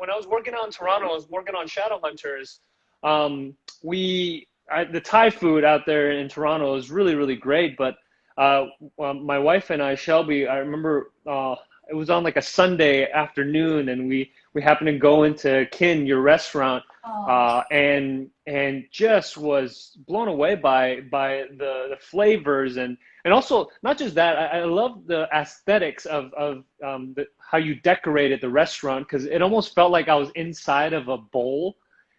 when I was working out in Toronto, I was working on Shadowhunters. The Thai food out there in Toronto is really, really great. But my wife and I, Shelby, I remember it was on like a Sunday afternoon, and we happened to go into Kin, your restaurant, Oh, and just was blown away by the flavors and also not just that. I love the aesthetics of how you decorated the restaurant because it almost felt like I was inside of a bowl.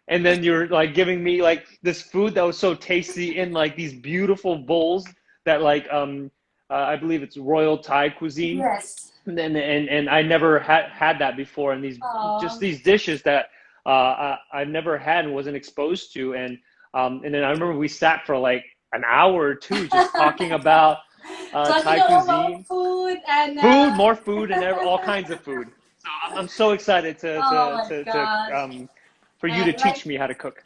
And then you're like giving me like this food that was so tasty in like these beautiful bowls that like I believe it's Royal Thai cuisine. yes. And I never had that before, and just Oh, these dishes that I've never had and wasn't exposed to, and then I remember we sat for like an hour or two just talking about talking Thai about cuisine, food and more food, and all kinds of food. So I'm so excited oh my gosh. for you to And like, teach me how to cook.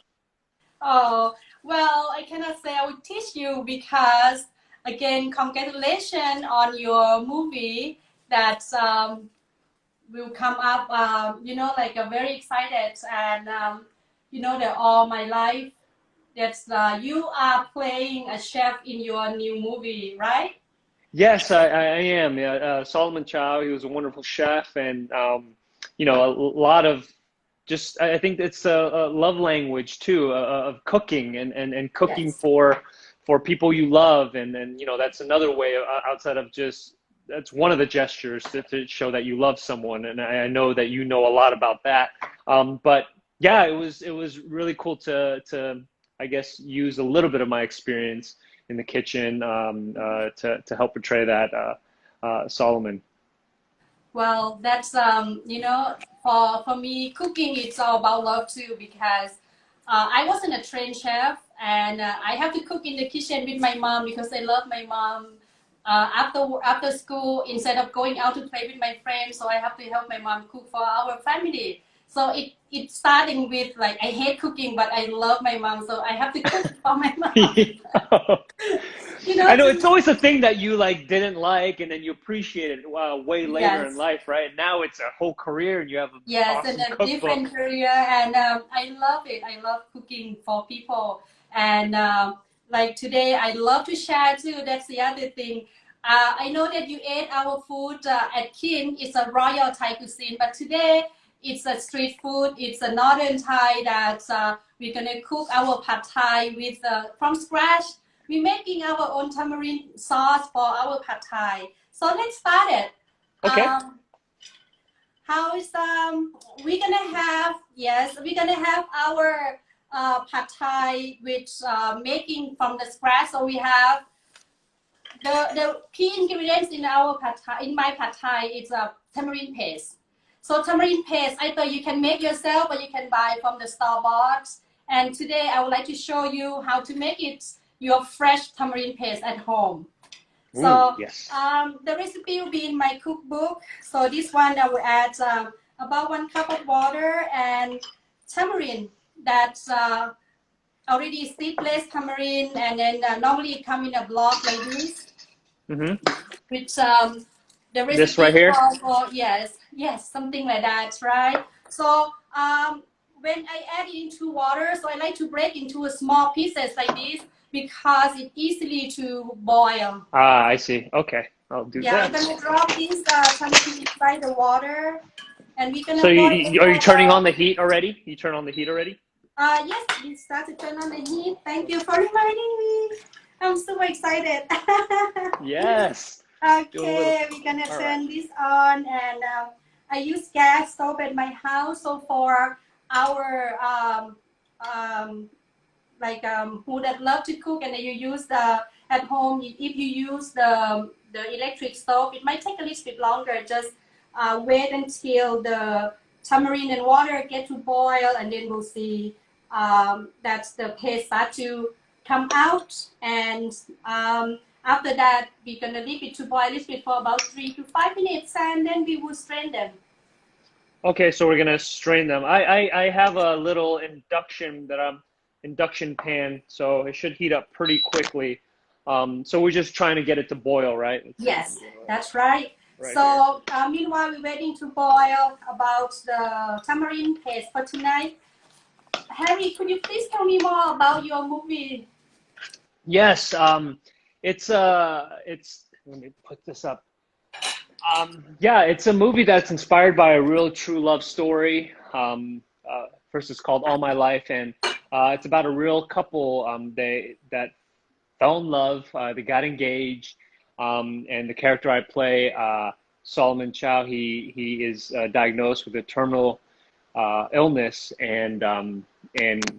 oh, well, I cannot say I will teach you because, again, congratulations on your movie that will come up. Like very excited and that all my life that you are playing a chef in your new movie, right? Yes, I am. Yeah, Solomon Chow, he was a wonderful chef, and a lot of just I think it's a love language too of cooking and cooking Yes. for people you love, and that's another way outside of just that's one of the gestures to show that you love someone, and I know that you know a lot about that. But yeah, it was really cool to I guess use a little bit of my experience in the kitchen to help portray that Solomon. Well, that's for me, cooking it's all about love too because I wasn't a trained chef and I have to cook in the kitchen with my mom because I love my mom. After school, instead of going out to play with my friends, so I have to help my mom cook for our family. So it's starting with like I hate cooking, but I love my mom, so I have to cook for my mom. Yeah. You I know, know it's to always a thing that you like didn't like, and then you appreciate it way later in yes. life, right? Now it's a whole career, and you have an Yes, and awesome a cookbook. different career, and I love it. I love cooking for people, and like today, I love to share too. That's the other thing. I know that you ate our food at Kin. It's a royal Thai cuisine, but today it's a street food. It's a northern Thai that we're gonna cook our pad Thai with from scratch. We're making our own tamarind sauce for our pad Thai. So let's start it. Okay. Um, how is we're gonna have yes we're gonna have our pad thai which making from the scratch. So we have the key ingredients in our pad thai in my pad thai is a tamarind paste. So tamarind paste either you can make yourself or you can buy from the store bought. And today I would like to show you how to make it your fresh tamarind paste at home. Ooh, So yes. the recipe will be in my cookbook. So this one I will add about 1 cup of water and tamarind that's already seedless tamarind, and then normally it come in a block like this, Mm-hmm. which the This recipe right here. calls for yes something like that, right? So when I add it into water, so I like to break into small pieces like this because it's easily to boil. Ah, I see. Okay, I'll do Yeah, we're that. gonna drop this tamarind inside the water, and we're So gonna boil it are you for turning on about. the heat already? You turn on the heat already? Yes, we start to turn on the heat. Thank you for reminding me. I'm super excited. Yes. Do a little. Okay, we're gonna All right. turn this on, and I use gas stove at my house. So for our who that love to cook, and you use the at home, if you use the electric stove, it might take a little bit longer. Just wait until the tamarind and water get to boil, and then we'll see that the paste start to come out. And after that, we're gonna leave it to boil a little bit for about 3 to 5 minutes, and then we will strain them. Okay, so we're gonna strain them. I have a little induction pan, so it should heat up pretty quickly. So we're just trying to get it to boil, right? Let's see. Yes, that's right. right here. So meanwhile, we're waiting to boil about the tamarind paste for tonight. Harry, could you please tell me more about your movie? Yes, it's let me put this up. Yeah, it's a movie that's inspired by a real true love story. First, it's called All My Life, and it's about a real couple. They that fell in love. They got engaged, and the character I play, Solomon Chow, he is diagnosed with a terminal illness, and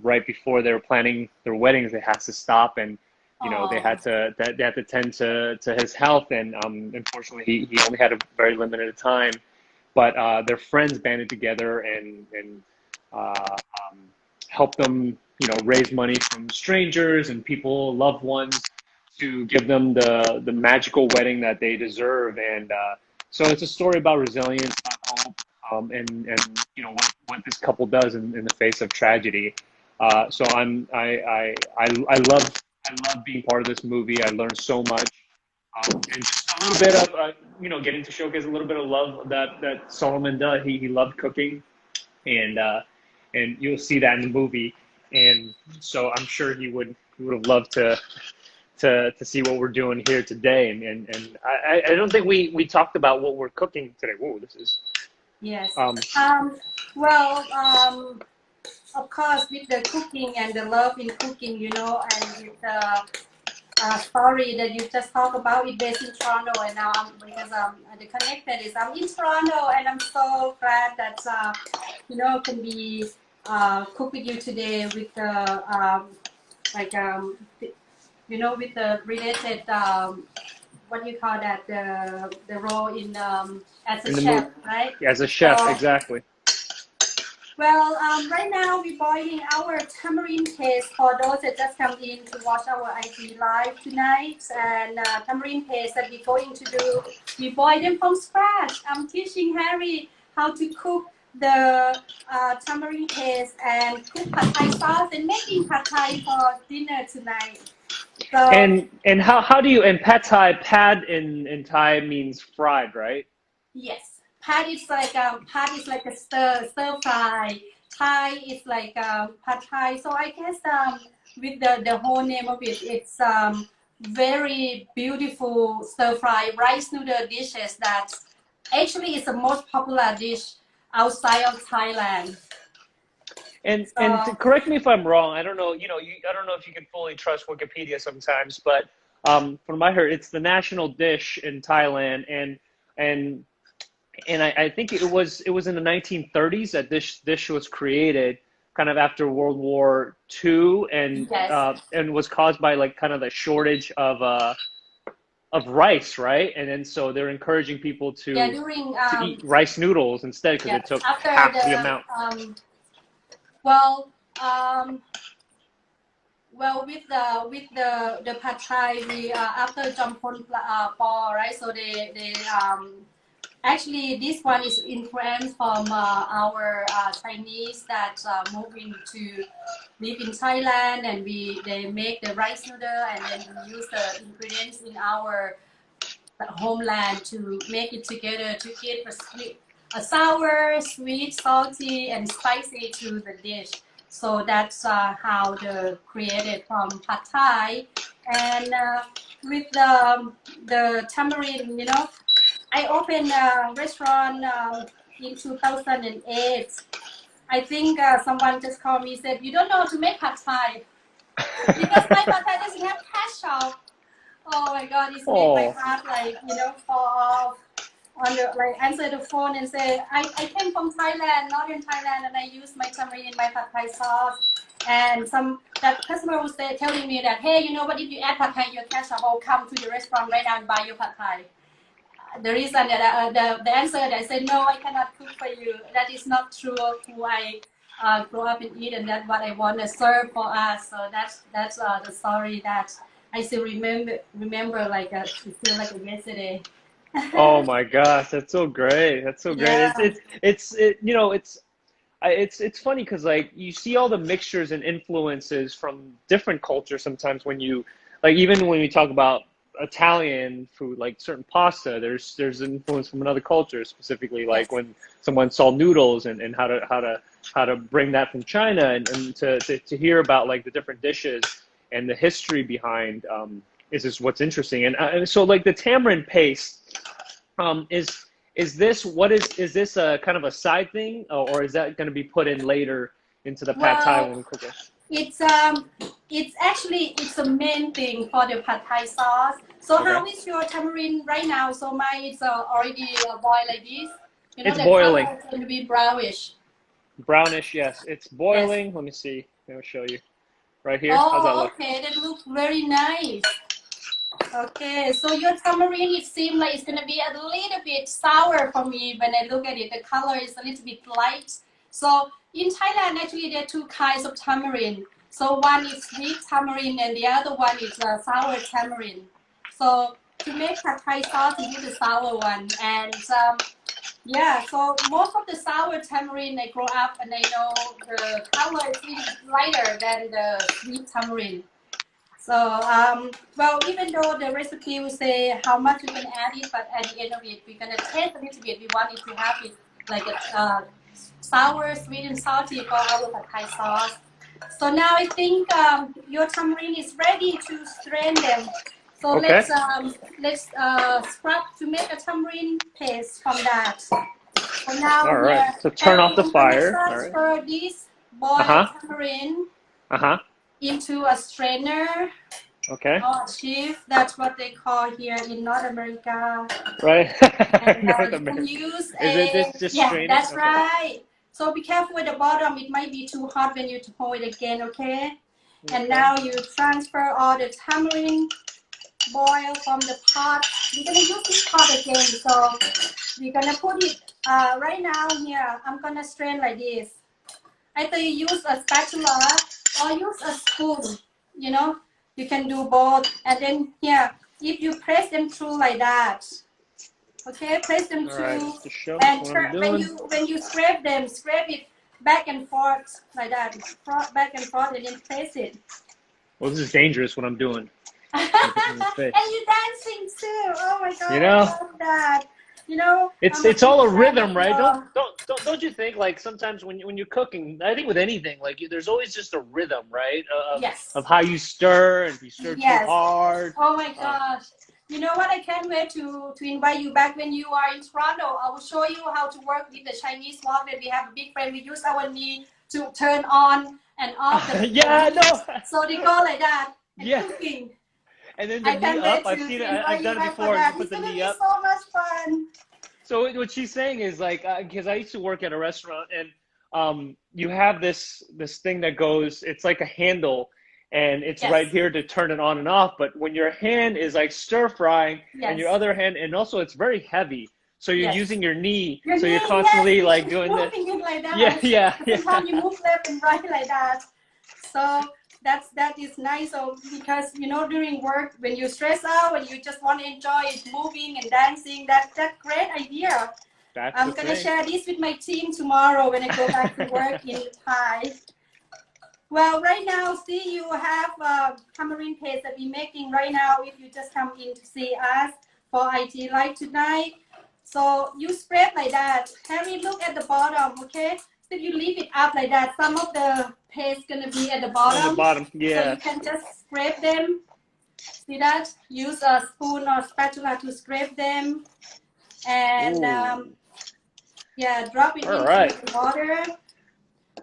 right before they were planning their weddings, they had to stop, and they Oh, had to tend to his health, and unfortunately, he only had a very limited time. But their friends banded together and uh, um, helped them, raise money from strangers and people, loved ones, to give them the magical wedding that they deserve. And so it's a story about resilience, about hope, and what this couple does in the face of tragedy. So I love being part of this movie. I learned so much, and just a little bit of getting to showcase a little bit of love that Solomon does. He loved cooking, and you'll see that in the movie. And so I'm sure he would have loved to see what we're doing here today. And I don't think we talked about what we're cooking today. Whoa, this is yes. um Um, well, of course, with the cooking and the love in cooking, and with the story that you just talked about, it based in Toronto, and now because the connected is I'm in Toronto, and I'm so glad that can be cook with you today with the like with the related what you call that the role in as a in the chef, movie right? as a chef, So exactly. well, right now we're boiling our tamarind paste for those that just come in to watch our IG live tonight. And tamarind paste that we're going to do, we boil them from scratch. I'm teaching Harry how to cook the tamarind paste and cook pad thai sauce and making pad thai for dinner tonight. So And how do you, and pad in Thai means fried, right? yes, pad is like a stir fry. Thai is like pad Thai. So I guess with the whole name of it, it's very beautiful stir fry rice noodle dishes that actually is the most popular dish outside of Thailand. And to So correct me if I'm wrong, I don't know, I don't know if you can fully trust Wikipedia sometimes, but from what I heard, it's the national dish in Thailand, and I think it was in the 1930s that this dish was created, kind of after World War II, yes, and was caused by like kind of the shortage of rice, right? And then so they're encouraging people yeah, to during eat rice noodles instead because it yes took after half the the amount. well um, Well, with the pad thai, we after jampon ball, right? So they actually this one is influenced from our Chinese that moving to live in Thailand, and they make the rice noodle, and then we use the ingredients in our homeland to make it together to give a sour, sweet, salty, and spicy to the dish. So that's how the created from pad thai, and with the tamarind, I opened a restaurant in 2008. I think someone just called me and said, "You don't know how to make pad thai because my pad thai doesn't have ketchup." Oh my God, it's made my Oh, heart like, fall off on the like answer the phone and say, I came from Thailand, northern Thailand, and I use my tamarind in my pad thai sauce. And that customer was telling me that, hey, you know what? If you add pad thai in your ketchup, I'll come to the restaurant right now and buy your pad thai. The reason that the answer that I said no, I cannot cook for you. That is not true of who I grow up and eat, and that's what I want to serve for us. So that's the story that I still remember like it's still like yesterday. oh my gosh, that's so great. That's so great. Yeah, It's funny because like you see all the mixtures and influences from different cultures sometimes when you like even when we talk about Italian food, like certain pasta, there's influence from another culture, specifically like Yes. when someone saw noodles and how to bring that from China and to hear about like the different dishes and the history behind is just what's interesting. And so like the tamarind paste is this is this a kind of a side thing or is that going to be put in later into the pad thai when Well, we cook it? it's actually it's a main thing for the pad thai sauce. So Okay, how is your tamarind right now? So mine is already boiled like this. You know it's the color boiling, is going to be brownish. brownish. Yes, it's Yes. boiling. Let me see. I'll show you right here. How's that Oh, look? okay. That looks very nice. Okay, so your tamarind, it seems like it's gonna be a little bit sour for me when I look at it. The color is a little bit light. So in Thailand, actually, there are two kinds of tamarind. So one is sweet tamarind and the other one is sour tamarind. So to make pad Thai sauce, you use the sour one. And yeah, so most of the sour tamarind I grow up and I know the color is really lighter than the sweet tamarind. So, well, even though the recipe will say how much you can add it, but at the end of it, we're gonna taste a little bit. We want it to have it like a sour, sweet, and salty for our pad Thai sauce. So now I think your tamarind is ready to strain them. So Okay. let's scrub to make a tamarind paste from that. So now All right. here, So turn off Harry, the I'm gonna fire. All right. transfer this boiled Uh-huh. tamarind Uh-huh. into a strainer. Okay. Oh, chief, that's what they call here in North America. Right. And North you can America. use Is it a, this just yeah, strain it? that's Okay. right. So be careful with the bottom. It might be too hot when you pour it again, okay? And Okay. now you transfer all the tamarind boil from the pot. We're gonna use this pot again. So we're gonna put it right now here. I'm gonna strain like this. Either you use a spatula or use a spoon, you know, you can do both. And then here, if you press them through like that, okay, press them All right. through Just show and what I'm turn, doing. when you scrape them, scrape it back and forth like that, back and forth, and then press it. Well, this is dangerous what I'm doing. And Face. you're dancing too. Oh my god, You I know, love that. You know, I'm a it's big all a fan rhythm, of right? your. Don't you think like sometimes when you're cooking, I think with anything, like there's always just a rhythm, right? Of Yes. how you stir, and if you stir too Yes. hard. Oh my Um, gosh. You know what? I can't wait to invite you back when you are in Toronto. I will show you how to work with the Chinese wok that we have a big frame. We use our knee to turn on and off the yeah, heat. no, So they go like that and yeah. cooking. And then the I knee can't up. wait I've seen it. to I've invite you done it back for before. You that. put It's the gonna knee be up. so much fun. So what she's saying is like, because I used to work at a restaurant, and you have this thing that goes. It's like a handle, and it's right Yes. here to turn it on and off. But when your hand is like stir frying, and your Yes. other hand, and also it's very heavy, so you're Yes. using your knee, Your so you're knee, yes, constantly like it's doing this. moving it like Yeah, that. yeah, Sometimes you yeah. move left and right like that. So that is nice. So because you know during work when you stress out and you just want to enjoy it, moving and dancing, that's great idea. That's the I'm gonna thing. share this with my team tomorrow when I go back to work in Thai. Well, right now, see, you have tamarind paste that we're making right now. If you just come in to see us for IG Live tonight, so you spread like that. Harry, look at the bottom, okay? So you leave it up like that. Some of the paste gonna be at the On the bottom, bottom, so you yeah. can just scrape them. See that? Use a spoon or spatula to scrape them, and Ooh. yeah, drop it All into right. the water, and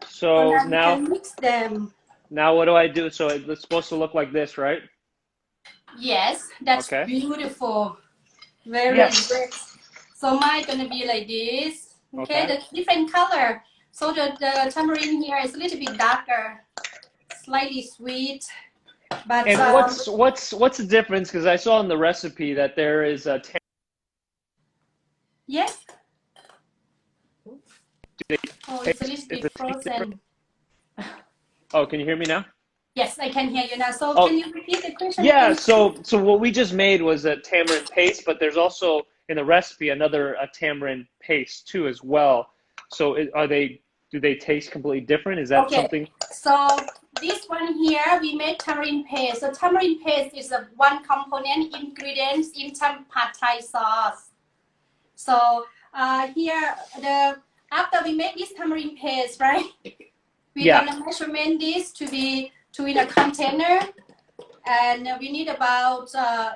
So then you can mix them. now what do I do? So it's supposed to look like this, right? Yes, that's Okay. beautiful. Very Yes. great. So mine gonna be like this. Okay, Okay. the different color. So the tamarind here is a little bit darker, slightly sweet, but And what's the difference? Because I saw in the recipe that there is a yes. Oh, it's a taste. little Is bit the taste different? frozen. Oh, can you hear me now? Yes, I can hear you now. So Oh, can you repeat the question yeah. again? So what we just made was a tamarind paste, but there's also in the recipe another tamarind paste too as well. So are they do they taste completely different? Is that Okay, something? so this one here, we made tamarind paste. So tamarind paste is a one component ingredient in pad Thai sauce. So here, after we make this tamarind paste, right? We're Yeah. gonna measurement this to in a container, and we need about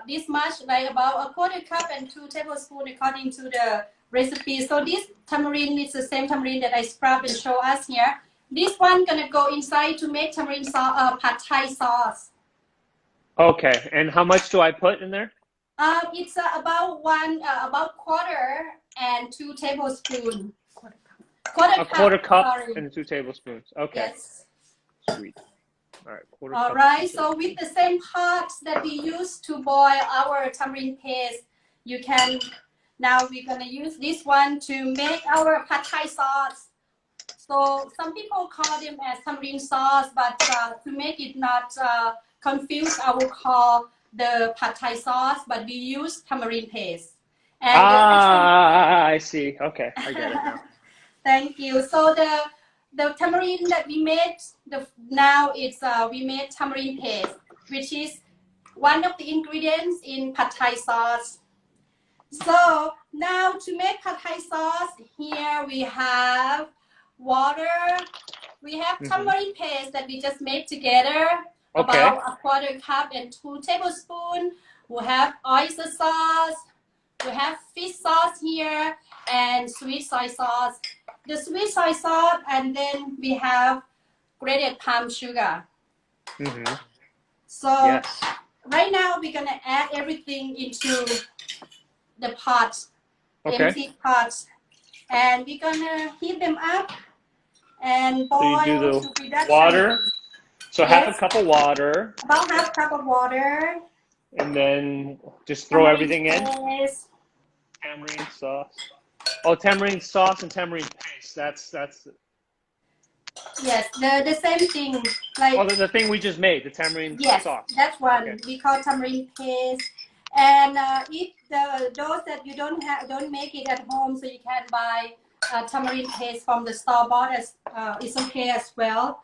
this much, like about a quarter cup and 2 tablespoons according to the recipe. So this tamarind is the same tamarind that I scrub and show us here. This one gonna go inside to make tamarind sauce, pad Thai sauce. Okay. And how much do I put in there? It's about quarter and 2 tablespoons. A quarter cup sorry. and 2 tablespoons. Okay. Yes. Sweet. All right. Quarter All cup. right. So with the same pots that we used to boil our tamarind paste, you can. Now we're gonna use this one to make our pad Thai sauce. So some people call them as tamarind sauce, but to make it not confused, I will call the pad Thai sauce, but we use tamarind paste. And I see. Okay, I get it now. Thank you. So the tamarind that we made, now it's we made tamarind paste, which is one of the ingredients in pad Thai sauce. So now to make pad Thai sauce, here we have water. We have tamarind paste that we just made together, about a quarter cup and 2 tablespoons. We have oyster sauce. We have fish sauce here and sweet soy sauce. The sweet soy sauce, and then we have grated palm sugar. So right now we're gonna add everything into the pot, empty pot, and we're gonna heat them up and boil. So you do the water. So half a cup of water. About half a cup of water. And then just throw everything in. Tamarind sauce. Oh, tamarind sauce and tamarind paste. That's. Yes, the same thing. Like the thing we just made, the tamarind sauce. Yes, that's one. We call tamarind paste. And if those that you don't make it at home, so you can buy tamarind paste from the store bought, it's okay as well.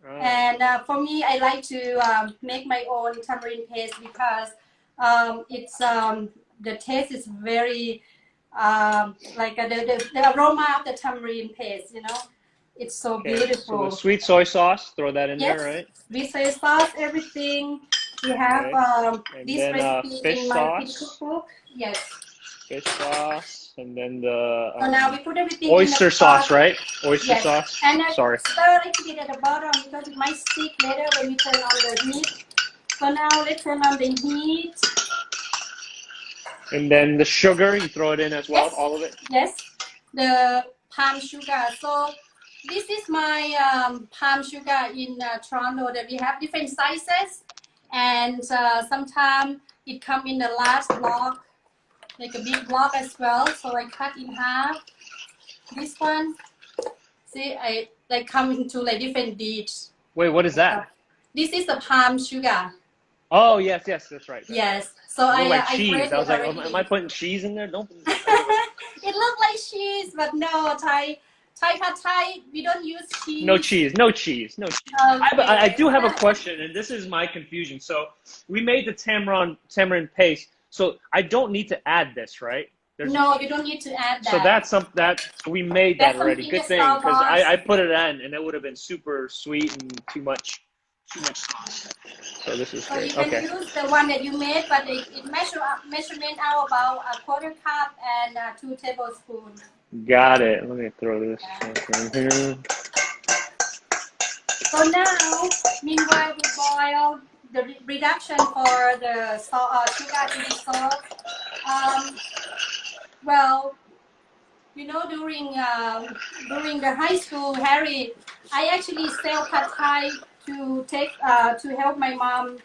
And for me, I like to make my own tamarind paste because it's the taste is very like the aroma of the tamarind paste, it's so beautiful. So the sweet soy sauce, throw that in there, right? Sweet soy sauce, everything. We have this recipe in my cookbook. Yes. Fish sauce, and then the so now we put everything oyster sauce, right? Oyster sauce. And sorry. Stir a little bit at the bottom because it might stick later when you turn on the heat. So now let's turn on the heat. And then the sugar, you throw it in as well, all of it? Yes, the palm sugar. So this is my palm sugar in Toronto that we have different sizes. And sometimes it comes in the last block, like a big block as well. So I cut in half. This one, see, they come into like different dishes. Wait, what is that? This is the palm sugar. Oh, yes, that's right. Yes. So like cheese. I was like, am I putting cheese in there? Don't. It looked like cheese, but no, Thai pad Thai, we don't use cheese. No cheese. Okay. I do have a question, and this is my confusion. So we made the tamarind paste. So I don't need to add this, right? No, you don't need to add that. So that's that we made that already. Good thing, because I put it in, and it would have been super sweet and too much sauce. So this is great. You can use the one that you made, but it measurement out about a quarter cup and 2 tablespoons. Got it. Let me throw this in here. So now, meanwhile, we boil the reduction for the sugar in the sauce. Well, during the high school, Harry, I actually sell pad Thai to help my mom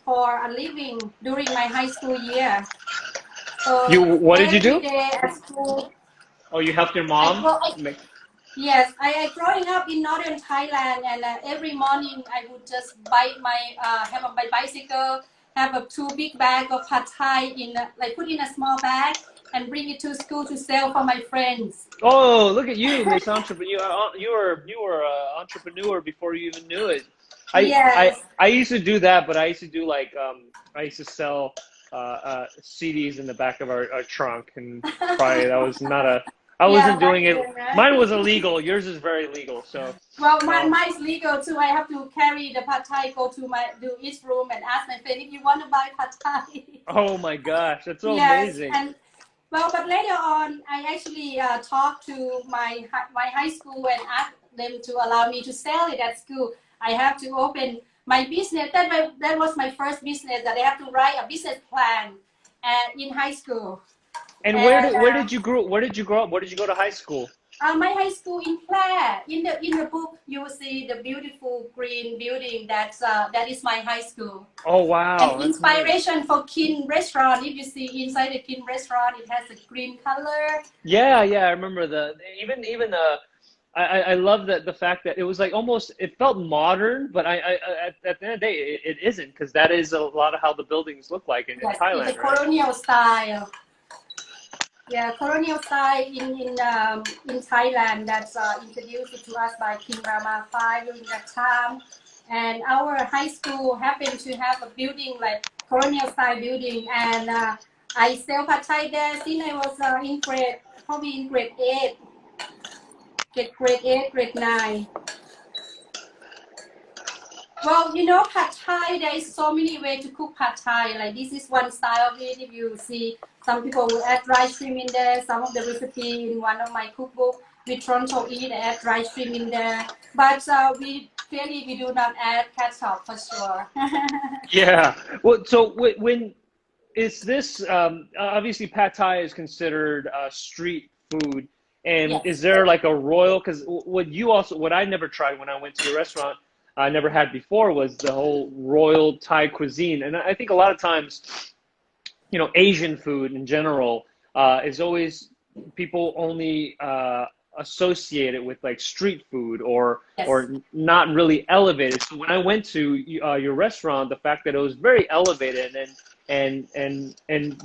for a living during my high school year. So what did you do? Every day at school. Oh, you helped your mom? Yes, I growing up in northern Thailand, and every morning I would just have my bicycle, have 2 big bag of pad Thai put in a small bag, and bring it to school to sell for my friends. Oh, look at you, Miss Entrepreneur. You were an entrepreneur before you even knew it. Yes. I used to do that, but I used to do like I used to sell CDs in the back of our trunk, and probably that was not a. I Yeah, wasn't back doing it. then, right? Mine was illegal. Yours is very legal. So, Well, um, mine's legal too. I have to carry the pad thai, go to each room and ask my friend if you want to buy pad thai. oh my gosh, that's so Yes, amazing. and well, but later on, I actually talked to my high school and asked them to allow me to sell it at school. I have to open my business. That was my first business that I have to write a business plan in high school. And And where did you grow? Where did you grow up? Where did you go to high school? my high school in Clare. In the book, you will see the beautiful green building. That is my high school. Oh wow, And that's nice. inspiration for Kin restaurant. If you see inside the Kin restaurant, it has a green color. Yeah, yeah, I remember the even I love that the fact that it was like almost it felt modern, but at the end of the day it isn't because that is a lot of how the buildings look like in Yes, it's a Thailand, right? colonial style. Yeah, colonial style in Thailand that's introduced to us by King Rama V during that time. And our high school happened to have a building like colonial style building, and I sell pad thai there since I was probably in grade 9. Well, pad thai, there is so many ways to cook pad thai. Like this is one style of it. If you see, some people will add dry shrimp in there. Some of the recipe in one of my cookbook with Toronto eat, add dry shrimp in there. But we do not add ketchup for sure. Yeah. Well, so when is this obviously pad Thai is considered street food, and is Yes. there like a royal? Because what I never tried when I went to your restaurant, I never had before was the whole royal Thai cuisine, and I think a lot of times, Asian food in general is always people only associate it with like street food Yes. or not really elevated. So when I went to your restaurant, the fact that it was very elevated and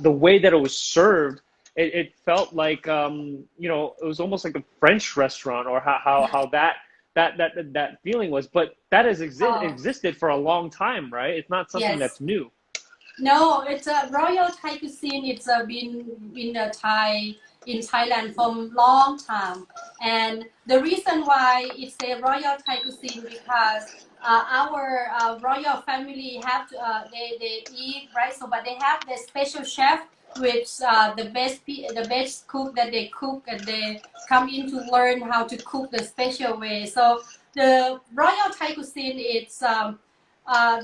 the way that it was served, it felt like it was almost like a French restaurant or how that feeling was. But that has Oh, existed for a long time, right? It's not something yes. that's new. No, it's a royal Thai cuisine. It's been a Thai in Thailand for a long time, and the reason why it's a royal Thai cuisine because our royal family have to they eat right. So, but they have the special chef, which the best cook that they cook, and they come in to learn how to cook the special way. So the royal Thai cuisine,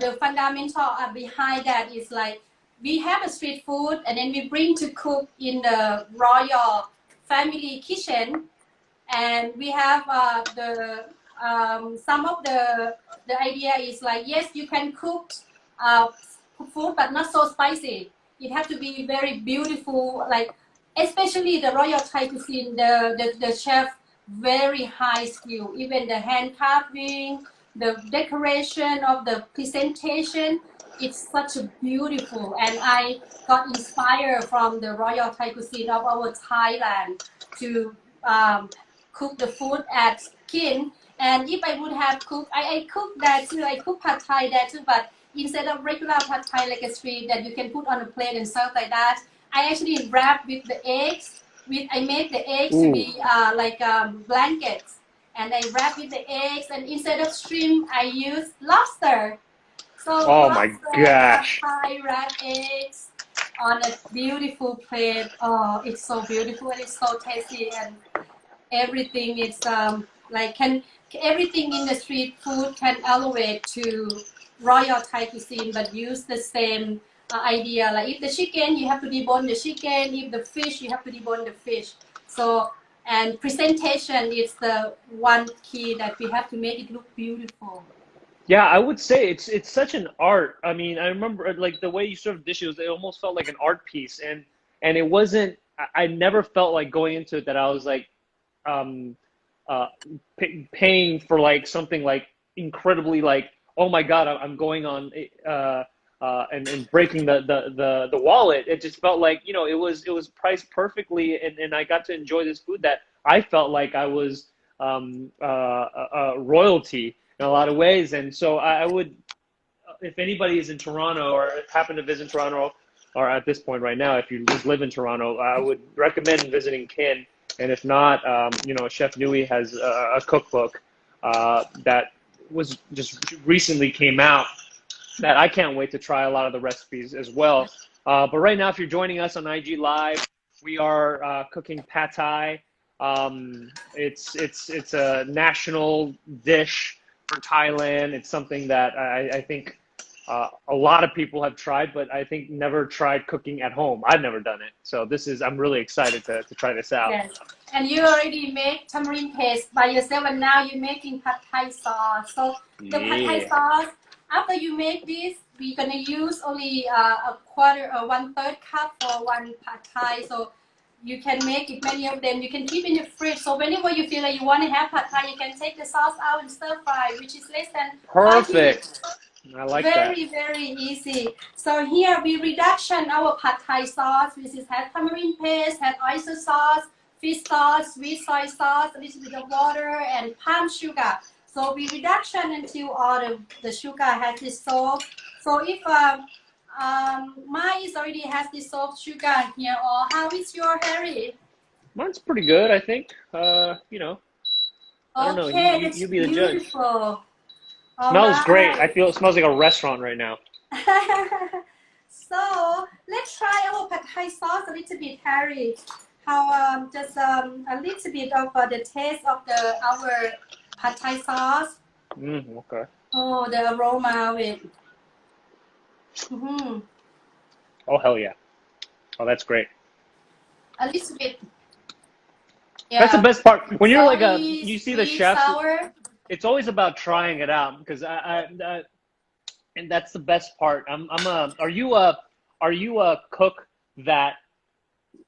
the fundamental behind that is like we have a street food and then we bring to cook in the royal family kitchen, and we have the some of the idea is like, yes, you can cook uh, food but not so spicy. It has to be very beautiful, like especially the royal Thai cuisine, the chef very high skill, even the hand carving, the decoration of the presentation, it's such a beautiful, and I got inspired from the royal Thai cuisine of our Thailand to um, cook the food at Kin. And if I would have cooked, I cook that too. I cook pad Thai there too, but instead of regular pad Thai like a street that you can put on a plate and serve like that, I actually wrap with the eggs. I make the eggs to Ooh. be like blankets, and I wrap with the eggs. And instead of shrimp, I use lobster. So Oh my lobster, pad gosh. Thai, wrap eggs on a beautiful plate. Oh, it's so beautiful and it's so tasty, and everything is like can everything in the street food can elevate to royal Thai cuisine, but use the same idea. Like if the chicken, you have to debone the chicken. If the fish, you have to debone the fish. So, and presentation is the one key that we have to make it look beautiful. Yeah, I would say it's such an art. I mean, I remember like the way you served dishes, it almost felt like an art piece, and it wasn't. I never felt like going into it that I was like um uh paying for like something like incredibly like oh my God, I'm going on and breaking the wallet. It just felt like, you know, it was priced perfectly, and I got to enjoy this food that I felt like I was royalty in a lot of ways. And so I would, if anybody is in Toronto or happen to visit Toronto, or at this point right now, if you just live in Toronto, I would recommend visiting Kin. And if not, you know, Chef Nui has a cookbook that was just recently came out that I can't wait to try a lot of the recipes as well. But right now, if you're joining us on IG Live, we are cooking pad thai. It's a national dish for Thailand. It's something that I think a lot of people have tried, but I think never tried cooking at home. I've never done it. So I'm really excited to try this out. Yes. And you already make tamarind paste by yourself, and now you're making pad thai sauce. So the pad thai Yeah. sauce, after you make this, we're gonna use only a quarter or 1/3 cup for one pad thai. So you can make it many of them. You can keep in the fridge. So whenever you feel like you want to have pad thai, you can take the sauce out and stir fry, which is less than 5 minutes. Perfect. I like that. Very easy. So here we reduction our pad thai sauce, which is had tamarind paste, had oyster sauce, fish sauce, sweet soy sauce, a little bit of water, and palm sugar. So we reduction until all the sugar has dissolved. So if mine is already has dissolved sugar here, or how is your Harry? Mine's pretty good, I think. You know, I don't know. Okay, that's You be the judge. beautiful. All Smells great. I right. feel it smells like a restaurant right now. So let's try our pad thai sauce a little bit, Harry. How just a little bit of the taste of our pad thai sauce. Okay. Oh, the aroma of it. Mm-hmm. Oh, hell yeah. Oh, that's great. A little bit, That's the yeah. best part. When you're like Salty, you see the sweet, chefs, sour. it's always about trying it out because and that's the best part. Are you a cook that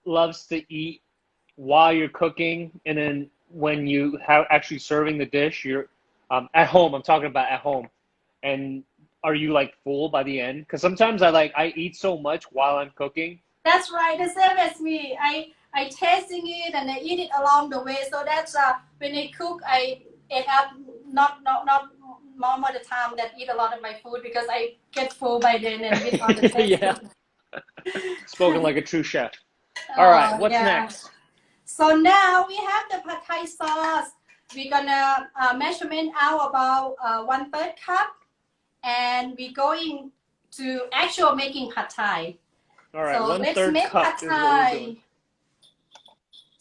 loves to eat while you're cooking, and then when you have actually serving the dish, you're at home. I'm talking about at home, and are you like full by the end? Because sometimes I eat so much while I'm cooking. That's right, the same as me. I tasting it and I eat it along the way. So that's when I cook, I end up not more the time that eat a lot of my food because I get full by then and with all the Yeah, tasting. spoken like a true chef. All right, Oh what's yeah. next? So now we have the pad thai sauce. We're gonna measurement out about 1/3 cup, and we're going to actual making pad thai. All right, So one let's third make pad cup is what we're doing. thai.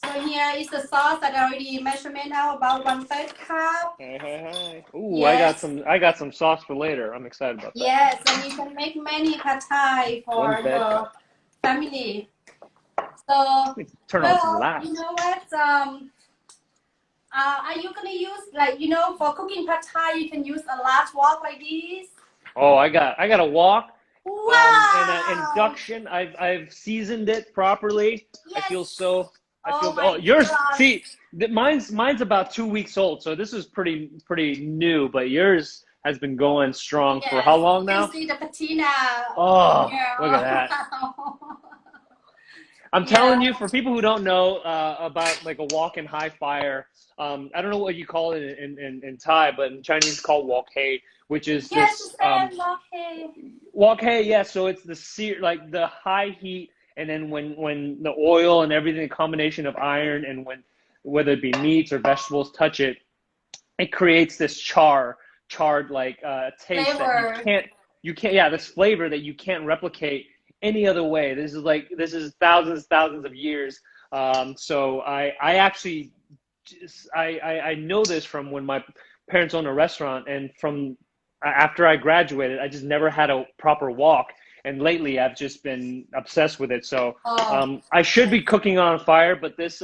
So here is the sauce that I already measurement out about 1/3 cup. Hey. Ooh, Yes, I got some sauce for later. I'm excited about that. yes, and you can make many pad thai One for third your cup. family. So, Let me turn on some well, you lights. know what? Are you gonna use like for cooking pad thai? You can use a large wok like this. Oh, I got a wok, and an Wow! induction. I've seasoned it properly. I feel Yes. so. Oh Oh, my yours. gosh. See, mine's about 2 weeks old, so this is pretty new. But yours has been going strong for how Yes. long You can now? see the patina. Oh, look at Yeah. that. I'm telling Yeah. you, for people who don't know about like a wok and high fire, I don't know what you call it in Thai, but in Chinese it's called wok hei, which is Yes, this Sam. Okay. wok hei. Yeah, so it's the like the high heat, and then when the oil and everything, a combination of iron and when whether it be meats or vegetables touch it, it creates this charred like taste that Flavor. you can't yeah, this flavor that you can't replicate any other way. This is thousands of years. So I actually I know this from when my parents owned a restaurant, and from after I graduated, I just never had a proper wok. And lately, I've just been obsessed with it. So Oh, I should be cooking on fire, but this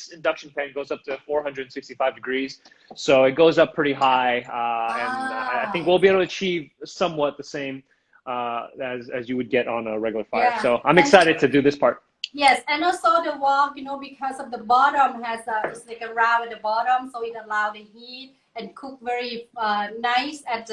induction pan goes up to 465 degrees, so it goes up pretty high, and I think ah, we'll be able to achieve somewhat the same as you would get on a regular fire. yeah. So I'm And excited to do this part. yes, and also the wok, because of the bottom has it's like a round at the bottom, so it allow the heat and cook very nice at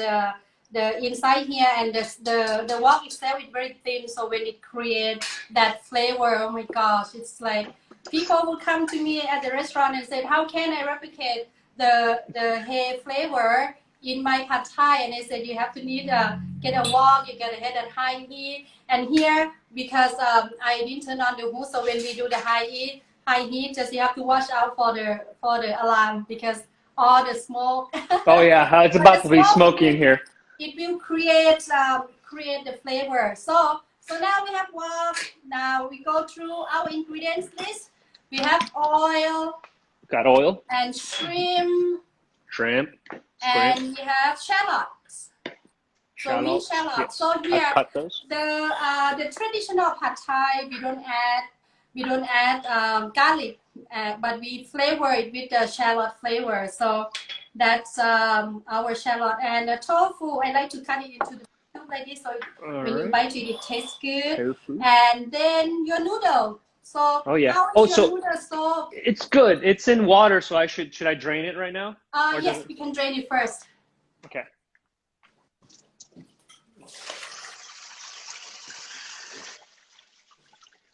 the inside here, and the wok itself is very thin. So when it creates that flavor, oh my gosh, it's like people will come to me at the restaurant and say, how can I replicate the hay flavor in my pad thai? And they said you have to get a wok, you get a head at high heat. And here, because I didn't turn on the hood, so when we do the high heat, just you have to watch out for the alarm, because all the smoke. Oh yeah, it's about to be smoky in here. It will create the flavor. So now we have wok. Now we go through our ingredients list. We have oil. Got oil. And shrimp. And we have shallots. Shallots. Yes. So here, I've cut those. The traditional pad thai, we don't add garlic, but we flavor it with the shallot flavor. So that's our shallot. And the tofu, I like to cut it into the cube like this, so when you bite it tastes good. Tofu. And then your noodle. So oh yeah. How is your noodle? So it's good. It's in water, so should I drain it right now? Yes, we can drain it first. Okay.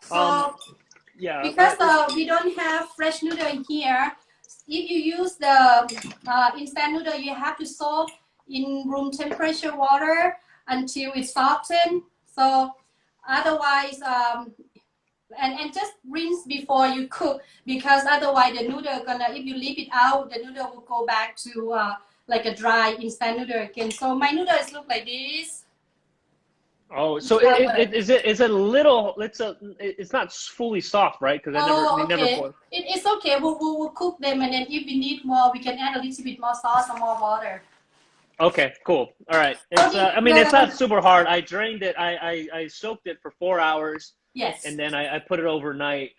So yeah, because we don't have fresh noodle in here, if you use the instant noodle, you have to soak in room temperature water until it softens. So otherwise, and just rinse before you cook, because otherwise the noodle if you leave it out, the noodle will go back to like a dry instant noodle again. So my noodles look like this. Oh, so it's not fully soft, right? Because never. It's okay. We'll cook them, and then if we need more, we can add a little bit more sauce or more water. Okay, cool. All right. It's not super hard. I drained it. I soaked it for 4 hours. Yes. And then I put it overnight.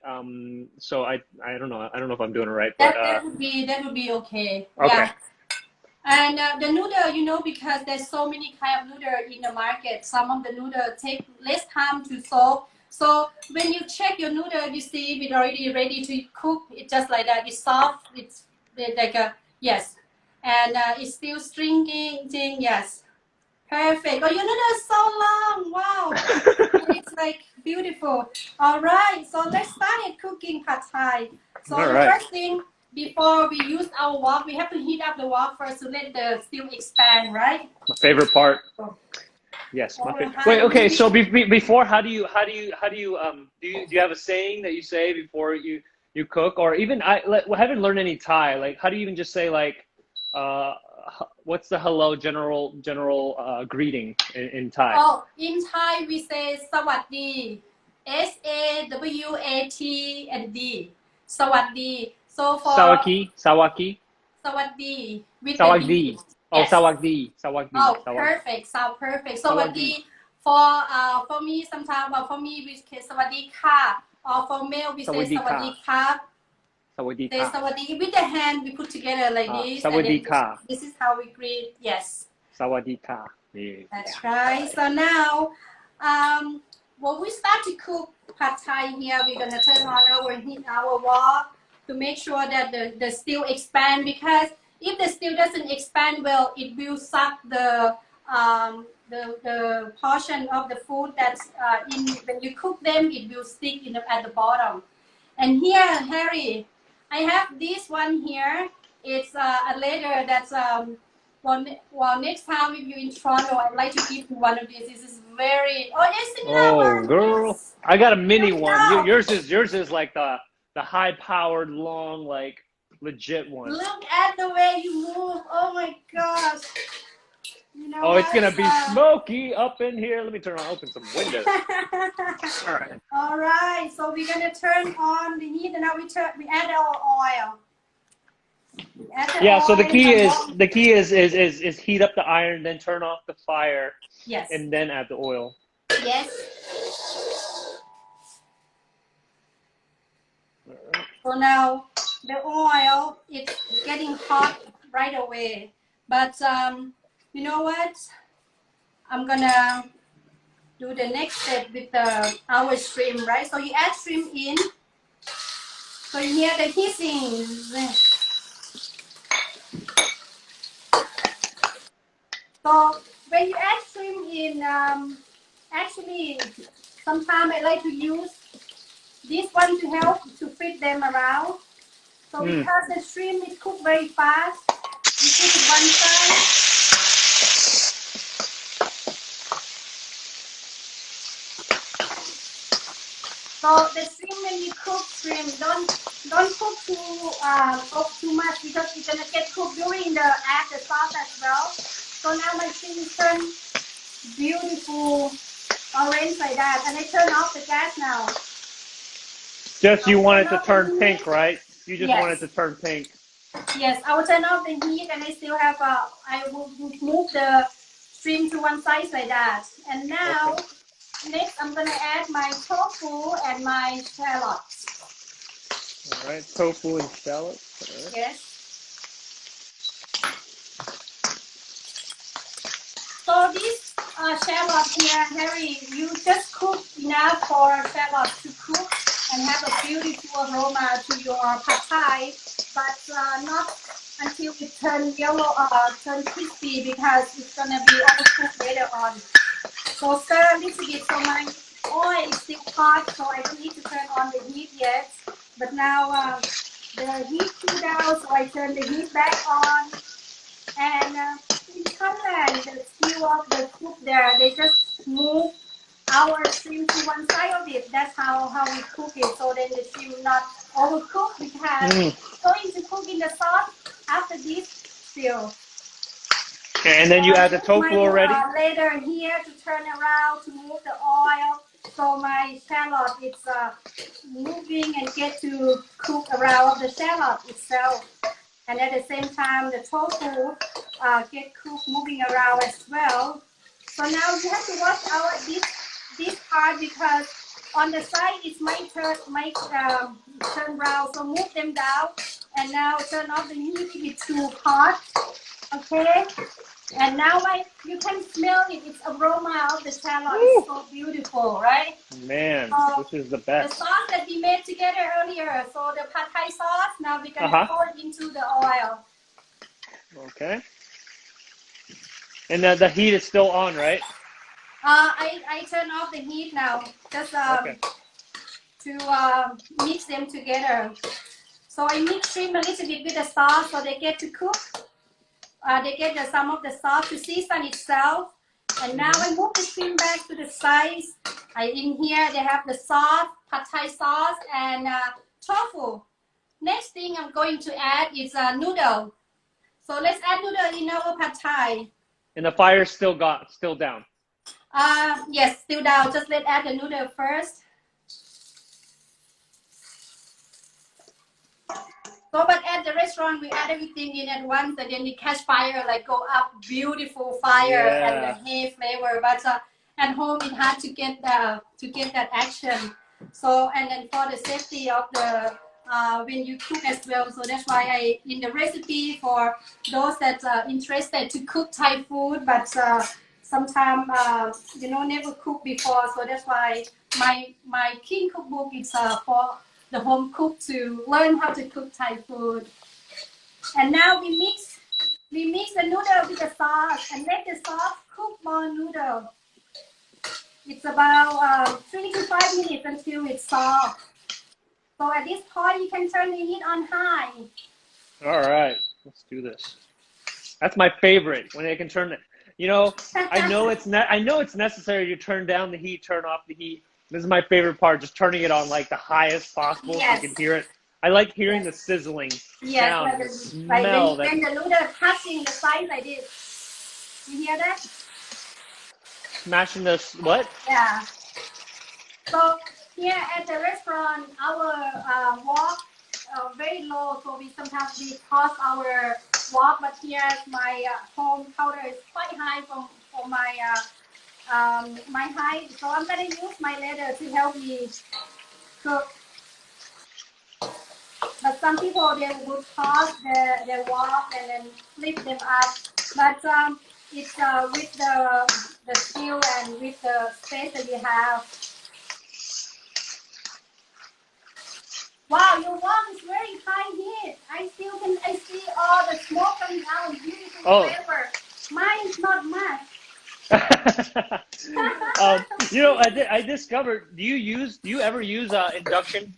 So I don't know. I don't know if I'm doing it right. But, that would be okay. Okay. Yeah. And the noodle, because there's so many kind of noodle in the market, some of the noodle take less time to soak. So when you check your noodle, you see it's already ready to cook. It's just like that. It's soft. It's like yes. And it's still stringy. Yes. Perfect. Oh, your noodle is so long. Wow. It's like beautiful. All right. So let's start cooking pad thai. So the first thing, before we use our wok, we have to heat up the wok first to let the stew expand, right? My favorite part. Yes, my favorite. Wait, okay. So before, how do you have a saying that you say before you cook, or even I haven't learned any Thai. Like, how do you even just say like, what's the hello general greeting in Thai? Oh, in Thai we say Sawatdi, SAWAT and D, Sawatdi. So for Sawaki. Sawatdi. Sawakdi. Oh, yes. Sawakdi. Oh, perfect. Sound perfect. Sawatdi. For me, sometimes, for me we say Sawadi Ka, or for male we say Sawadi Ka. Sawadi Say Sawadi with the hand we put together like this. Sawadi Ka. This is how we greet. Yes. Sawadi Ka. Yeah. That's right. So now, when we start to cook pad thai here, we're gonna turn on our wok to make sure that the stew expand, because if the stew doesn't expand well, it will suck the portion of the food that's when you cook them, it will stick at the bottom. And here, Harry, I have this one here. It's a letter that's well, next time if you're in Toronto, I'd like to give you one of these. This is very girl, yes. I got a mini one. Yours is like the high-powered, long, like legit one. Look at the way you move. Oh my gosh. It's gonna be smoky up in here. Let me open some windows. All right. All right. So we're gonna turn on the heat, and now we add our oil. So the key is heat up the iron, then turn off the fire. Yes. And then add the oil. Yes. So now the oil is getting hot right away. But you know what? I'm gonna do the next step with our shrimp, right? So you add shrimp in. So you hear the hissing. So when you add shrimp in, actually, sometimes I like to use this one to help to fit them around. So Mm. because the shrimp is cooked very fast, you put it one side. So the shrimp, when you cook shrimp, don't cook too much because it's gonna get cooked during the add the sauce as well. So now my shrimp is turned beautiful orange like that, and I turn off the gas now. Just I you will want turn it to off the turn heat. pink, right? You just want it Yes, to turn pink. yes. I will turn off the heat, and I still have I will move the shrimp to one side like that. And Okay. now, next I'm gonna add my tofu and my shallots. All right. Tofu and shallots. All right. Yes. So this shallot here, Harry, you just cook enough for shallot to cook and have a beautiful aroma to your pad thai, but not until it turn yellow, turn crispy because it's gonna be overcooked later on. So stir a little bit. So my oil is still hot, so I don't need to turn on the heat yet. But now the heat cooled down, so I turn the heat back on. And in Thailand, the skill of the cook there, they just move our shrimp to one side of it. That's how we cook it. So then the shrimp not overcooked because Mm. it's going to cook in the sauce after this still. Okay, and So then you I add the use tofu my already. later here to turn around to move the oil. So my shallot it's moving and get to cook around the shallot itself. And at the same time, the tofu get cooked moving around as well. So now you have to watch out this part because on the side it might turn brown. So move them down and now turn off the heat if it's too hot. Okay. And now you can smell it. It's aroma of the shallot. It's Woo! so beautiful, right? Man, So this is the the best. sauce that we made together earlier. So the pad thai sauce. Now we're Uh gonna huh. pour it into the oil. Okay. And the heat is still on, right? I turn off the heat now, just Okay. to mix them together. So I mix shrimp a little bit with the sauce, so they get to cook. They get some of the sauce to season itself. And now I move the shrimp back to the sides. In here they have the sauce, pad thai sauce, and tofu. Next thing I'm going to add is noodle. So let's add noodle in our pad thai. And the fire's still down. Yes, still down. Just let's add the noodle first. So, but at the restaurant, we add everything in at once, and then we catch fire, like go up, beautiful fire and the Yeah. hay flavor. But at home, it hard to get that action. So, and then for the safety of the when you cook as well. So that's why I in the recipe for those that are interested to cook Thai food, but sometimes never cook before. So that's why my King cookbook is for the home cook to learn how to cook Thai food. And now we mix the noodle with the sauce and let the sauce cook more noodle. It's about 3 to 5 minutes until it's soft. So at this point, you can turn the heat on high. All right. Let's do this. That's my favorite when they can turn it. You know, I know it's necessary to turn down the heat, turn off the heat. This is my favorite part, just turning it on like the highest possible so you can Yes, hear it. I like hearing yes, the sizzling yes. sound and the Like smell that when the noodle touching the side like this. You hear that? smashing this what? Yeah. So here at the restaurant, our wok very low, so we sometimes we pause our wok. But here my home counter is quite high for my height. So I'm gonna use my ladder to help me cook. But some people they would pause their wok and then flip them up. But it's with the skill and with the space that you have. Wow, your wok is very high heat. I see all the smoke coming out, beautiful Oh, flavor. Mine it's not much. You know, I discovered. Do you ever use induction?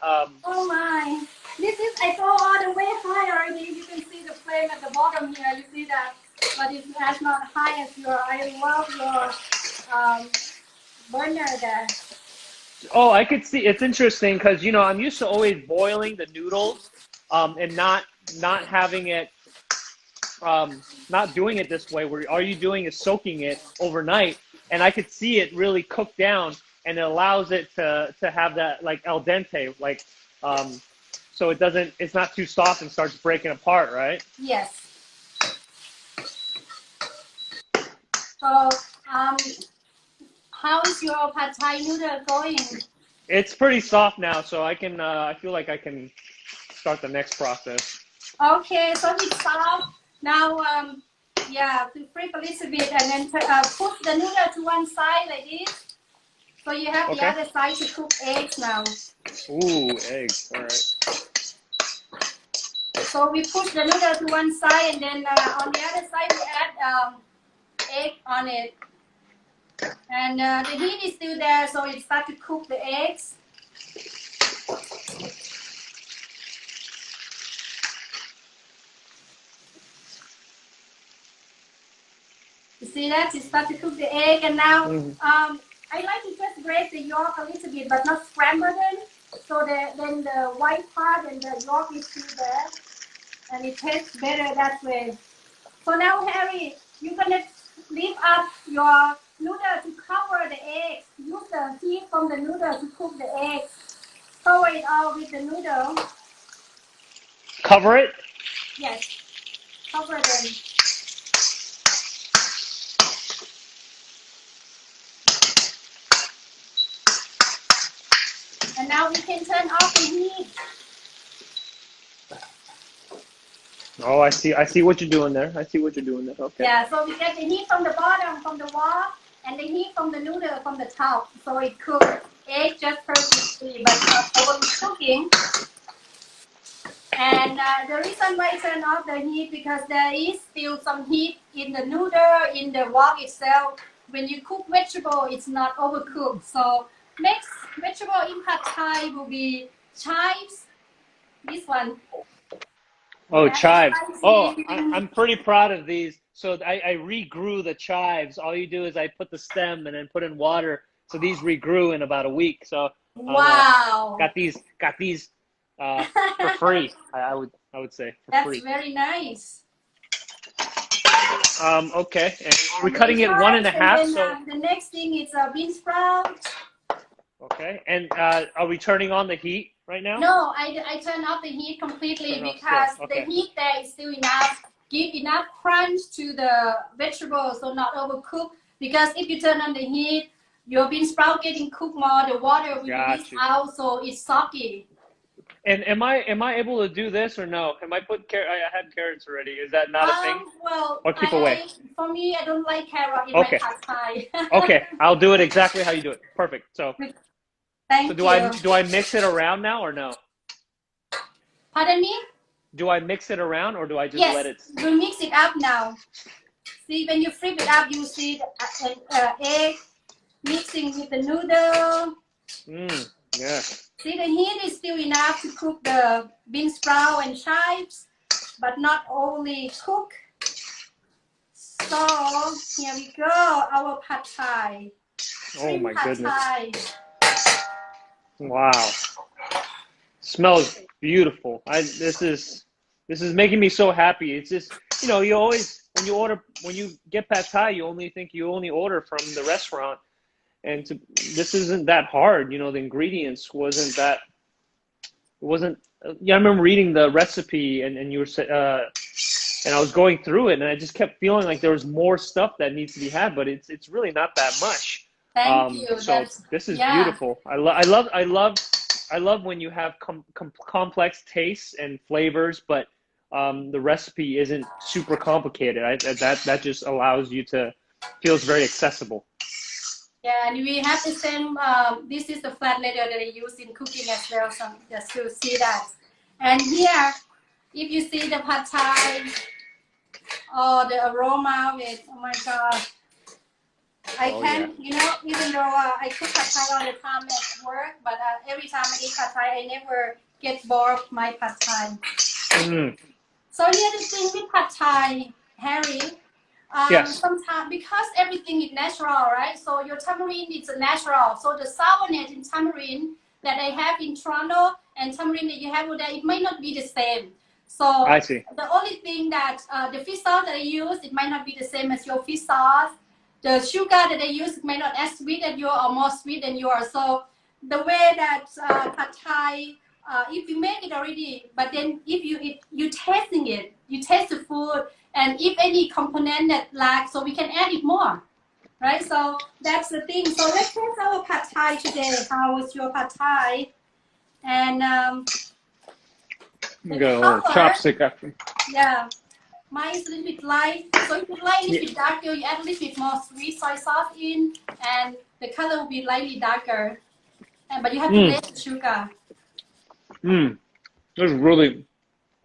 Oh my. This is, I go all the way high already. You can see the flame at the bottom here. You see that? But it's as not high as your, I love your burner there. Oh, I could see. It's interesting because you know I'm used to always boiling the noodles, and not having it, not doing it this way. Where all you doing is soaking it overnight, and I could see it really cook down, and it allows it to have that like al dente, like, so it doesn't. It's not too soft and starts breaking apart, right? Yes. So, how is your pad thai noodle going? It's pretty soft now, so I can. I feel like I can start the next process. Okay, so it's soft. Now, yeah, to flip a little bit and then put the noodle to one side like this. So you have the Okay. other side to cook eggs now. Ooh, eggs. All right. So we put the noodle to one side and then on the other side we add egg on it. And the heat is still there, so it starts to cook the eggs. You see that? It starts to cook the egg, and now I like to just break the yolk a little bit, but not scramble them. So then the white part and the yolk is still there, and it tastes better that way. So now, Harry, you're gonna lift up your noodle to cover the eggs. Use the heat from the noodle to cook the eggs. Cover it all with the noodle. Cover it. Yes, cover them. And now we can turn off the heat. Oh, I see. I see what you're doing there. I see what you're doing there. Okay. Yeah, so we get the heat from the bottom, from the wall, and the heat from the noodle from the top. So it cooks egg just perfectly, but not overcooking. And the reason why I turn off the heat because there is still some heat in the noodle, in the wok itself. When you cook vegetable, it's not overcooked. So next vegetable in pad thai will be chives. This one. Oh, Very chives. Oh, spicy. I'm pretty proud of these. So I regrew the chives. All you do is I put the stem and then put in water. So these regrew in about a week. So Wow. got these for free. I would say for That's free. very nice. Okay. And we're And cutting it one and a half. then, So the next thing is bean sprout. okay. And are we turning on the heat right now? No, I turn off the heat completely because the heat there is still enough. Give enough crunch to the vegetables, so not overcooked. Because if you turn on the heat, your bean sprout getting cooked more. The water will release out, so it's soggy. And am I able to do this or no? Am I put I had carrots already. Is that not a thing? Well, Or keep away? For me, I don't like carrot in my pad thai. Okay, I'll do it exactly how you do it. Perfect. So, Thank do you. do I mix it around now or no? Pardon me? Do I mix it around or do I just let it? Yes, you mix it up now. See, when you flip it up, you see the egg mixing with the noodle. Yeah. See, the heat is still enough to cook the bean sprout and chives, but not only cook. So here we go, our pad thai. Oh my goodness! Thai. Wow, smells beautiful. This is making me so happy. It's just you always when you get pad thai, you only order from the restaurant. And this isn't that hard, the ingredients wasn't that. It wasn't. Yeah, I remember reading the recipe, and you were and I was going through it, and I just kept feeling like there was more stuff that needs to be had, but it's really not that much. Thank you. So this is beautiful. I love when you have complex tastes and flavors, but the recipe isn't super complicated. That just allows you to feels very accessible. Yeah, and we have the same, this is the flat layer that I use in cooking as well, so just to see that. And here, if you see the pad thai, Oh, the aroma of it. Oh my God. I Oh yeah. can, even though I cook pad thai all the time at work, but every time I eat pad thai, I never get bored of my pad thai. Mm. So here's the thing with pad thai, Harry. Yes. Sometimes because everything is natural, right? So your tamarind is a natural. So the sourness in tamarind that I have in Toronto and tamarind that you have over there, it might not be the same. I So see. the only thing that the fish sauce that I use, it might not be the same as your fish sauce. The sugar that I use might not as sweet as yours or more sweet than yours. So the way that pad thai, if you make it already, but then if you tasting it, you taste the food, and if any component that lack, so we can add it more, right? So that's the thing. So let's test our pad thai today. How was your pad thai? And We the got a little color, chopstick after. yeah, mine is a little bit light. So if you like a Yeah. little bit darker, you add a little bit more sweet soy sauce in, and the color will be lightly darker. But you have to Mm. raise the sugar. Mm. It was really.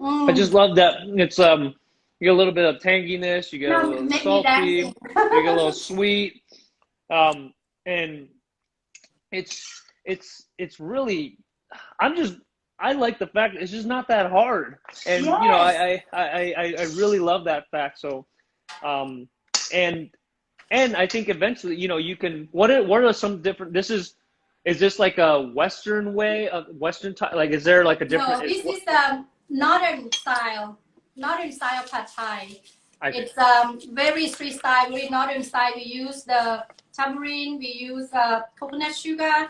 I Mm. just love that it's you get a little bit of tanginess, you get a Now you little make me dancing. salty, you get a little sweet, and it's really I'm just I like the fact that it's just not that hard, and Yes. I really love that fact. So, um, and I think eventually you can what are some different. Is this like a Western way of Western type? Like, is there like a No, different? this is the northern style pad thai. I see. It's very street style, very northern style. We use the tamarind, we use coconut sugar,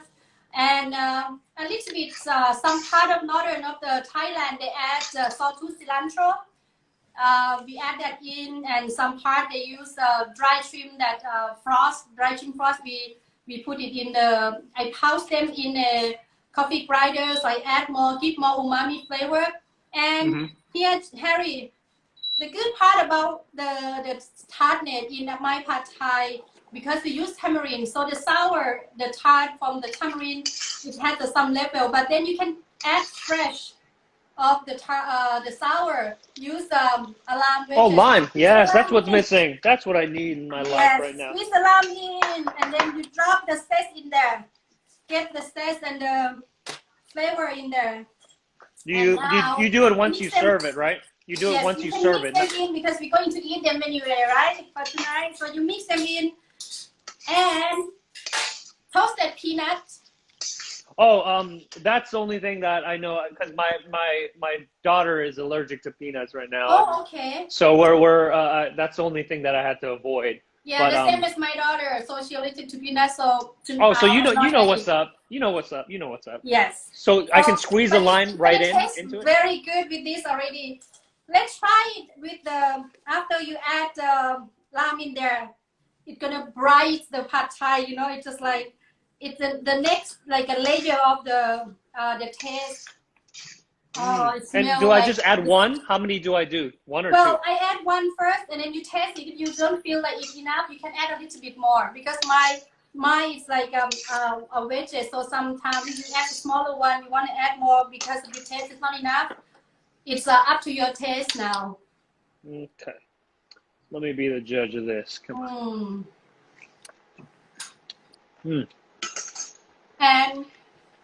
and a little bit some part of northern of the Thailand they add sawtooth cilantro. We add that in, and some part they use dry shrimp that dry shrimp frost. We put it in the. I poach them in a coffee grinder, so I add more, give more umami flavor. And Hmm. here, Harry, the good part about the tartness in my pad thai, because we use tamarind, so the tart from the tamarind, it has some level, but then you can add fresh of the sour. Use alarm Oh, wedges. lime. Squeeze Yes, that's alarm what's in. missing. That's what I need in my life right Yes, now. squeeze alarm in, and then you drop the zest in there. Get the zest and the flavor in there. Do And you now do it once you mix them. serve it, right? You do it Yes, once you you can serve mix it. them in because we're going to eat them anyway, right? For tonight, so you mix them in and toasted peanuts. Oh, that's the only thing that I know because my daughter is allergic to peanuts right now, and Oh, okay. so we're that's the only thing that I had to avoid. Yeah, But the same as my daughter. So she allergic to peanuts, so oh, so I'm you not know what's adding. up. You know what's up. You know what's up. Yes. So I can So, squeeze a but lime it's right gonna in taste into it. very good with this already. Let's try it with the after you add lime in there. It's gonna bright the pad thai. It's just like it's the next like a layer of the taste. Oh, Mm. it And do smells I like just add this. one? How many do I do? One or two? Well, I add one first, and then you taste it. If you don't feel like it's enough, you can add a little bit more because mine is like a wedges. So sometimes if you add a smaller one, you want to add more because if you taste it's not enough. It's up to your taste now. Okay. Let me be the judge of this. Come on. Mm. Mm. And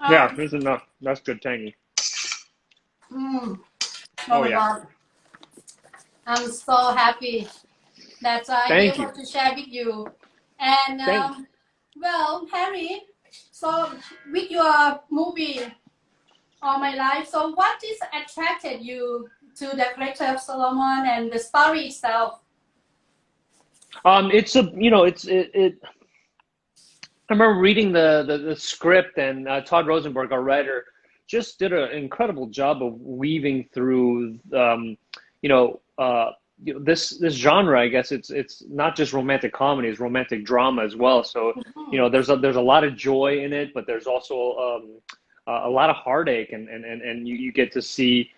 Yeah, this is enough. That's good tangy. oh Oh my yeah. God, I'm so happy that I'm Thank you. able to share with you. And Thank. well, Harry, so with your movie All My Life, so what is attracted you to the character of Solomon and the story itself? It's a it's. I remember reading the script, and Todd Rosenberg, our writer, just did an incredible job of weaving through, you know, this genre. I guess it's not just romantic comedy; it's romantic drama as well. So, Mhm. there's a lot of joy in it, but there's also a lot of heartache, and you get to see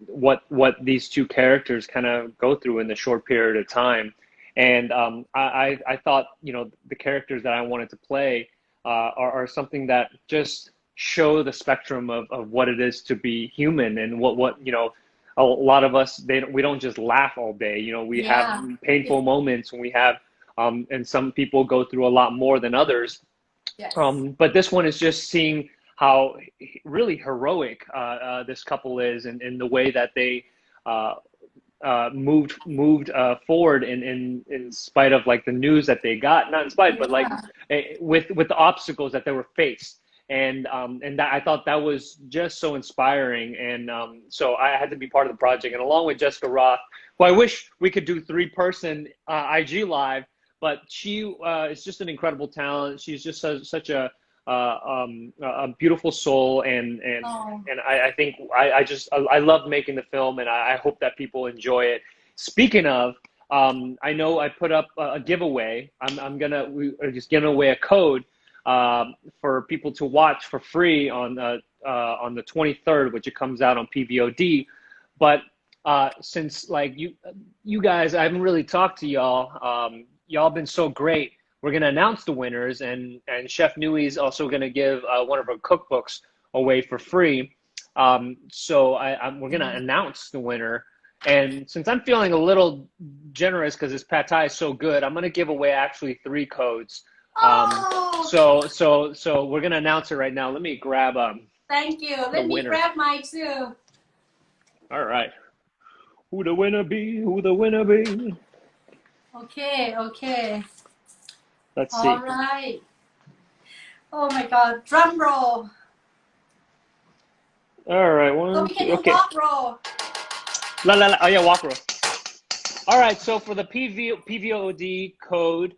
what these two characters kind of go through in the short period of time. And I thought, the characters that I wanted to play are something that just show the spectrum of what it is to be human and what a lot of us, we don't just laugh all day. You know, we have Yeah. painful moments, and we have, and some people go through a lot more than others. Yes. But this one is just seeing how really heroic this couple is, and in the way that they uh, moved forward in spite of like the news that they got, not in spite, but like Yeah. with the obstacles that they were faced. And that, I thought that was just so inspiring, and so I had to be part of the project, and along with Jessica Roth, who I wish we could do 3-person IG live, but she is just an incredible talent. She's just such a beautiful soul, Oh, and I think I love making the film, and I hope that people enjoy it. Speaking of, I know I put up a giveaway. We are just giving away a code for people to watch for free on the 23rd, which it comes out on PVOD. But since like you guys, I haven't really talked to y'all. Y'all been so great. We're gonna announce the winners, and Chef Nui is also gonna give one of her cookbooks away for free. So we're gonna announce the winner. And since I'm feeling a little generous because this pad thai is so good, I'm gonna give away actually 3 codes. oh, So we're gonna announce it right now. Let me grab thank you. the Let me winner. grab mine too. All right. Who the winner be? Who the winner be? Okay, okay. Let's see. All right. Oh my God, drum roll. All right, So one, we can two. do Okay. walk roll. La la la. Oh yeah, walk roll. All right. So for the PVOD code,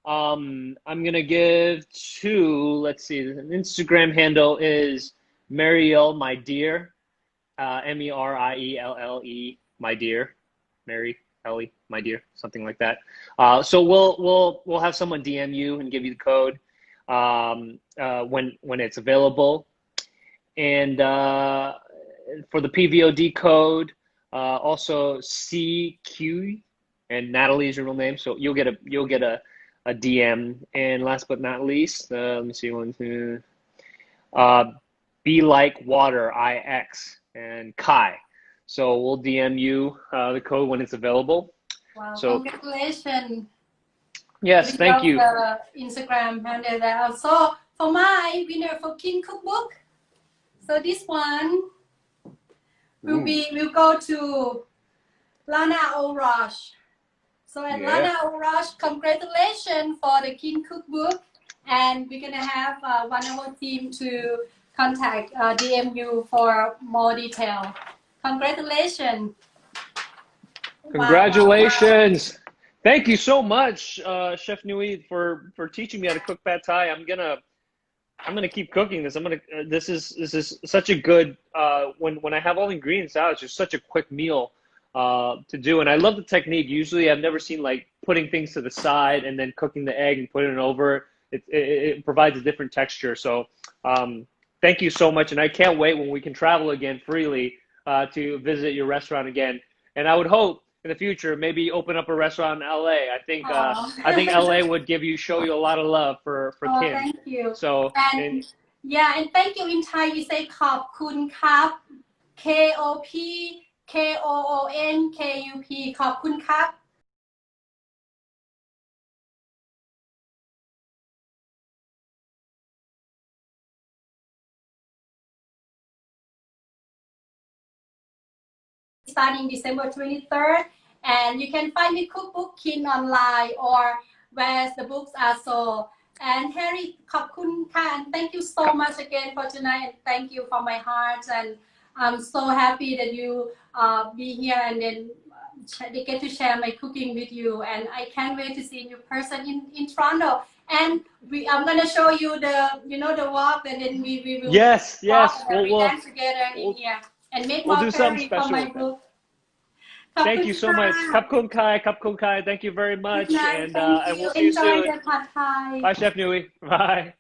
I'm gonna give 2. Let's see. The Instagram handle is Marielle, my dear. Merielle, my dear. Mary Ellie, my dear, something like that. So we'll have someone DM you and give you the code when it's available. And for the PVOD code, also CQ, and Natalie's your real name, so you'll get a DM. And last but not least, let me see, 1, 2. Be like water, IX, and Kai. So we'll DM you the code when it's available. Wow, So congratulations. yes, We thank love you. the Instagram handle there. Also, for my winner for King Cookbook, so this one will go to Lana Orosh. So at Yeah. Lana Orosh, congratulations for the King Cookbook, and we're gonna have one of our team to contact DM you for more detail. Congratulations! Wow, wow, wow. Congratulations. Thank you so much, Chef Nui, for teaching me how to cook pad thai. I'm gonna keep cooking this. This is such a good when I have all the ingredients out, it's just such a quick meal to do. And I love the technique. Usually I've never seen like putting things to the side and then cooking the egg and putting it over. It provides a different texture. So thank you so much, and I can't wait when we can travel again freely to visit your restaurant again. And I would hope in the future maybe open up a restaurant in LA. I think LA would show you a lot of love for Oh, Kim. thank you. So And yeah, and thank you in Thai. We say ขอบคุณครับ KOP KOONKUP ขอบคุณครับ starting December 23rd. And you can find the cookbook Kin online or where the books are sold. And Harry, ขอบคุณค่ะ and thank you so much again for tonight, and thank you from my heart. And I'm so happy that you be here and then they get to share my cooking with you. And I can't wait to see you in person in Toronto. And I'm gonna show you the walk, and then we will yes, walk and we we'll dance together in here and make we'll more do something curry for special my with that. book. Thank you so much. Kap Kun Kai, Kap Kun Kai. Thank you very much, Good night. and Thank we'll you. see you Enjoy soon. the pad thai. Bye, Chef Nui. Bye.